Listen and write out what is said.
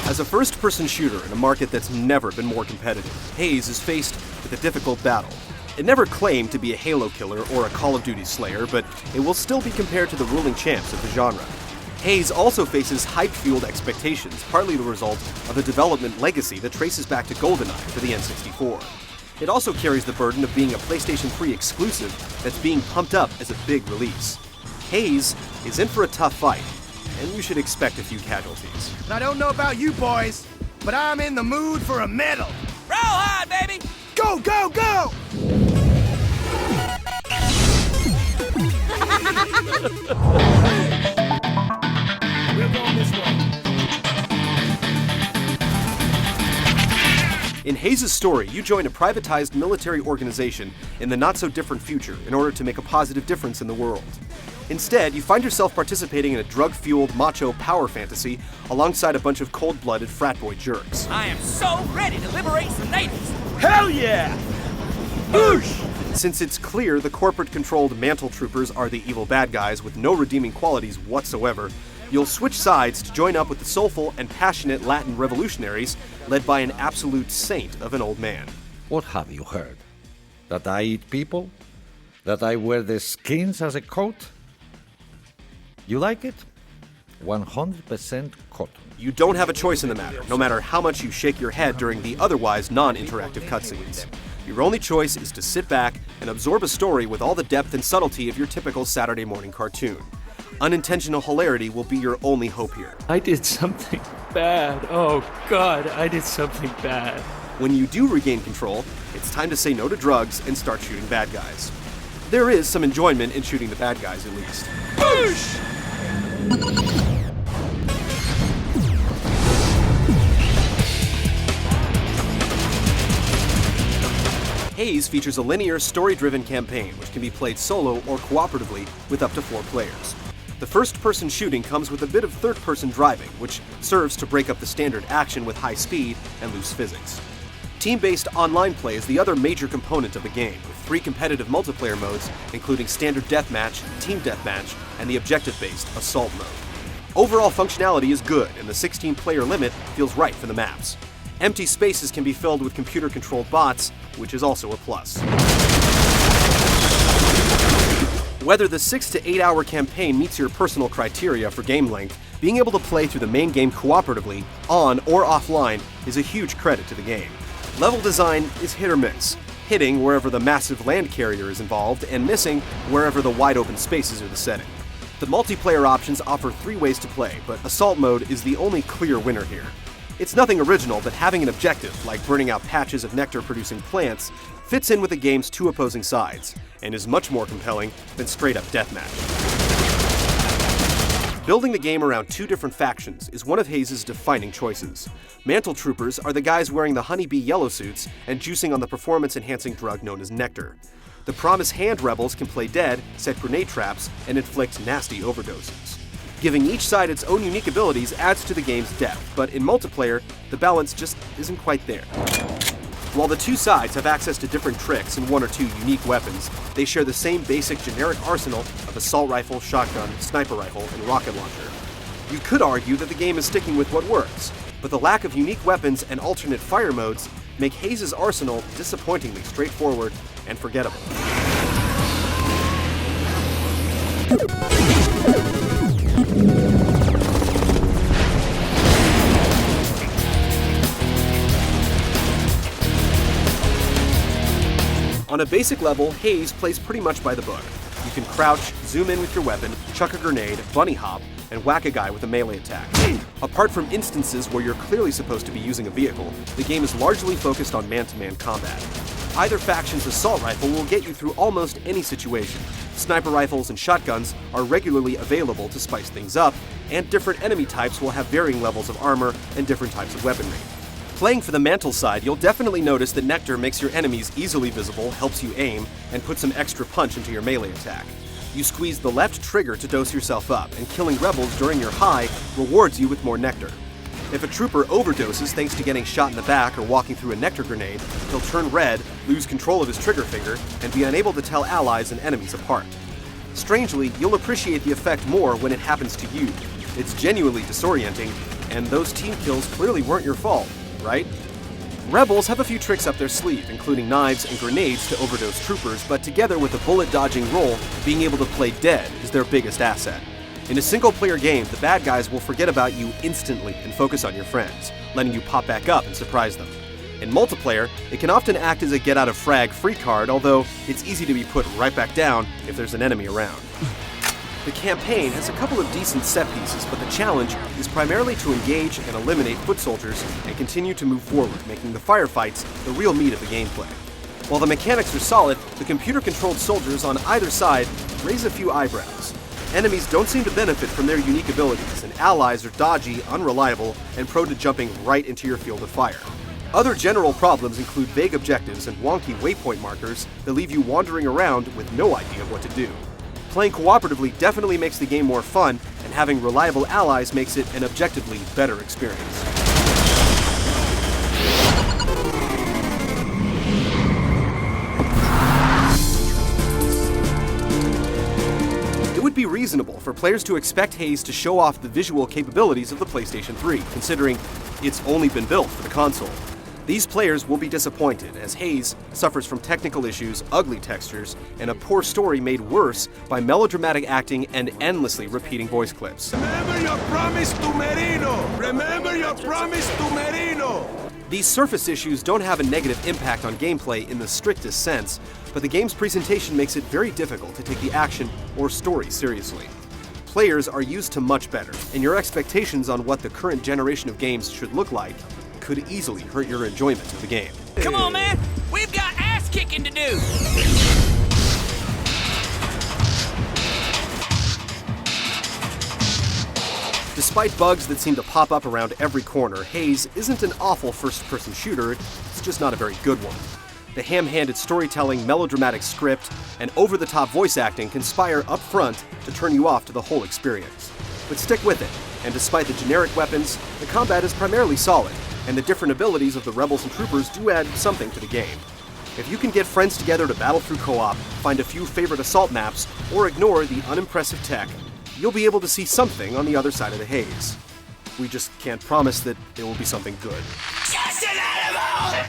As a first-person shooter in a market that's never been more competitive, Haze is faced with a difficult battle. It never claimed to be a Halo killer or a Call of Duty slayer, but it will still be compared to the ruling champs of the genre. Haze also faces hype-fueled expectations, partly the result of a development legacy that traces back to GoldenEye for the N64. It also carries the burden of being a PlayStation 3 exclusive that's being pumped up as a big release. Haze is in for a tough fight, and you should expect a few casualties. I don't know about you boys, but I'm in the mood for a medal. Roll hard, baby! Go, go, go! We're going this way. In Haze's story, you join a privatized military organization in the not-so-different future in order to make a positive difference in the world. Instead, you find yourself participating in a drug-fueled macho power fantasy alongside a bunch of cold-blooded frat boy jerks. I am so ready to liberate some natives! Hell yeah! Boosh! Since it's clear the corporate-controlled Mantle Troopers are the evil bad guys with no redeeming qualities whatsoever, you'll switch sides to join up with the soulful and passionate Latin revolutionaries led by an absolute saint of an old man. What have you heard? That I eat people? That I wear their skins as a coat? You like it? 100% cotton. You don't have a choice in the matter, no matter how much you shake your head during the otherwise non-interactive cutscenes. Your only choice is to sit back and absorb a story with all the depth and subtlety of your typical Saturday morning cartoon. Unintentional hilarity will be your only hope here. I did something bad. Oh God, I did something bad. When you do regain control, it's time to say no to drugs and start shooting bad guys. There is some enjoyment in shooting the bad guys, at least. Boosh! Haze features a linear, story-driven campaign which can be played solo or cooperatively with up to 4 players. The first-person shooting comes with a bit of third-person driving, which serves to break up the standard action with high speed and loose physics. Team-based online play is the other major component of the game, with 3 competitive multiplayer modes, including Standard Deathmatch, Team Deathmatch, and the objective-based Assault mode. Overall functionality is good, and the 16-player limit feels right for the maps. Empty spaces can be filled with computer-controlled bots, which is also a plus. Whether the 6 to 8 hour campaign meets your personal criteria for game length, being able to play through the main game cooperatively, on or offline, is a huge credit to the game. Level design is hit or miss, hitting wherever the massive land carrier is involved and missing wherever the wide open spaces are the setting. The multiplayer options offer 3 ways to play, but Assault mode is the only clear winner here. It's nothing original, but having an objective, like burning out patches of nectar-producing plants, fits in with the game's 2 opposing sides, and is much more compelling than straight-up deathmatch. Building the game around 2 different factions is one of Haze's defining choices. Mantle Troopers are the guys wearing the honeybee yellow suits and juicing on the performance-enhancing drug known as nectar. The Promise Hand rebels can play dead, set grenade traps, and inflict nasty overdoses. Giving each side its own unique abilities adds to the game's depth, but in multiplayer, the balance just isn't quite there. While the 2 sides have access to different tricks and 1 or 2 unique weapons, they share the same basic generic arsenal of assault rifle, shotgun, sniper rifle, and rocket launcher. You could argue that the game is sticking with what works, but the lack of unique weapons and alternate fire modes make Haze's arsenal disappointingly straightforward and forgettable. On a basic level, Haze plays pretty much by the book. You can crouch, zoom in with your weapon, chuck a grenade, bunny hop, and whack a guy with a melee attack. Apart from instances where you're clearly supposed to be using a vehicle, the game is largely focused on man-to-man combat. Either faction's assault rifle will get you through almost any situation. Sniper rifles and shotguns are regularly available to spice things up, and different enemy types will have varying levels of armor and different types of weaponry. Playing for the Mantle side, you'll definitely notice that Nectar makes your enemies easily visible, helps you aim, and puts some extra punch into your melee attack. You squeeze the left trigger to dose yourself up, and killing rebels during your high rewards you with more Nectar. If a trooper overdoses thanks to getting shot in the back or walking through a Nectar grenade, he'll turn red, lose control of his trigger finger, and be unable to tell allies and enemies apart. Strangely, you'll appreciate the effect more when it happens to you. It's genuinely disorienting, and those team kills clearly weren't your fault, right? Rebels have a few tricks up their sleeve, including knives and grenades to overdose troopers, but together with a bullet-dodging role, being able to play dead is their biggest asset. In a single-player game, the bad guys will forget about you instantly and focus on your friends, letting you pop back up and surprise them. In multiplayer, it can often act as a get-out-of-frag free card, although it's easy to be put right back down if there's an enemy around. The campaign has a couple of decent set pieces, but the challenge is primarily to engage and eliminate foot soldiers and continue to move forward, making the firefights the real meat of the gameplay. While the mechanics are solid, the computer-controlled soldiers on either side raise a few eyebrows. Enemies don't seem to benefit from their unique abilities, and allies are dodgy, unreliable, and prone to jumping right into your field of fire. Other general problems include vague objectives and wonky waypoint markers that leave you wandering around with no idea what to do. Playing cooperatively definitely makes the game more fun, and having reliable allies makes it an objectively better experience. It would be reasonable for players to expect Haze to show off the visual capabilities of the PlayStation 3, considering it's only been built for the console. These players will be disappointed, as Haze suffers from technical issues, ugly textures, and a poor story made worse by melodramatic acting and endlessly repeating voice clips. Remember your promise to Merino! Remember your promise to Merino! These surface issues don't have a negative impact on gameplay in the strictest sense, but the game's presentation makes it very difficult to take the action or story seriously. Players are used to much better, and your expectations on what the current generation of games should look like could easily hurt your enjoyment of the game. Come on, man. We've got ass kicking to do. Despite bugs that seem to pop up around every corner, Haze isn't an awful first-person shooter, it's just not a very good one. The ham-handed storytelling, melodramatic script, and over-the-top voice acting conspire up front to turn you off to the whole experience. But stick with it, and despite the generic weapons, the combat is primarily solid, and the different abilities of the rebels and troopers do add something to the game. If you can get friends together to battle through co-op, find a few favorite assault maps, or ignore the unimpressive tech, you'll be able to see something on the other side of the haze. We just can't promise that it will be something good. Just an animal!